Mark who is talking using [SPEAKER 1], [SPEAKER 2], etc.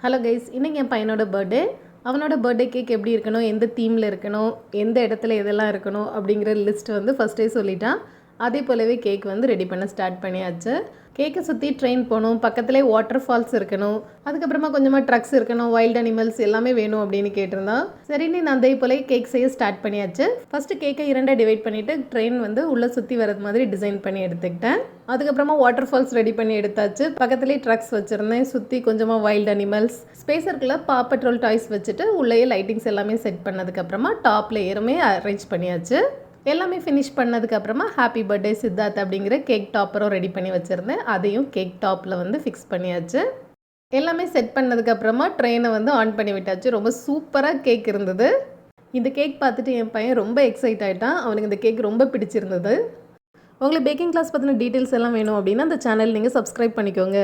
[SPEAKER 1] Hello guys, இன்றைக்கி என் பையனோட birthday. அவனோட பர்த்டே கேக் எப்படி இருக்கணும், எந்த தீமில் இருக்கணும், எந்த இடத்துல எதெல்லாம் இருக்கணும் அப்படிங்கிற லிஸ்ட் வந்து ஃபஸ்ட்டே சொல்லிட்டான். அதே போலவே கேக் வந்து ரெடி பண்ண ஸ்டார்ட் பண்ணியாச்சு. கேக்கை சுற்றி ட்ரெயின் போகணும், பக்கத்துலேயே வாட்டர் ஃபால்ஸ் இருக்கணும், அதுக்கப்புறமா கொஞ்சமாக ட்ரக்ஸ் இருக்கணும், வைல்ட் அனிமல்ஸ் எல்லாமே வேணும் அப்படின்னு கேட்டிருந்தான். சரின்னு நான் அதே போல கேக் செய்ய ஸ்டார்ட் பண்ணியாச்சு. ஃபஸ்ட்டு கேக்கை 2 டிவைட் பண்ணிவிட்டு ட்ரெயின் வந்து உள்ளே சுற்றி வரது மாதிரி டிசைன் பண்ணி எடுத்துக்கிட்டேன். அதுக்கப்புறமா வாட்டர் ஃபால்ஸ் ரெடி பண்ணி எடுத்தாச்சு. பக்கத்துலேயே ட்ரக்ஸ் வச்சுருந்தேன், சுற்றி கொஞ்சமாக வைல்ட் அனிமல்ஸ், ஸ்பேஸருக்குள்ள பா பெட்ரோல் டாய்ஸ் வச்சுட்டு உள்ளேயே லைட்டிங்ஸ் எல்லாமே செட் பண்ணதுக்கப்புறமா டாப் லேயருமே அரேஞ்ச் பண்ணியாச்சு. எல்லாமே ஃபினிஷ் பண்ணதுக்கப்புறமா ஹாப்பி பர்த்டே சித்தார்த் அப்படிங்கிற கேக் டாப்பரும் ரெடி பண்ணி வச்சுருந்தேன். அதையும் கேக் டாப்பில் வந்து ஃபிக்ஸ் பண்ணியாச்சு. எல்லாமே செட் பண்ணதுக்கப்புறமா ட்ரெயினை வந்து ஆன் பண்ணி விட்டாச்சு. ரொம்ப சூப்பராக கேக் இருந்தது. இந்த கேக் பார்த்துட்டு என் பையன் ரொம்ப எக்ஸைட் ஆகிட்டான். அவனுக்கு இந்த கேக் ரொம்ப பிடிச்சிருந்தது. உங்களுக்கு பேக்கிங் கிளாஸ் பற்றின டீட்டெயில்ஸ் எல்லாம் வேணும் அப்படின்னா அந்த சேனல் நீங்கள் சப்ஸ்கிரைப் பண்ணிக்கோங்க.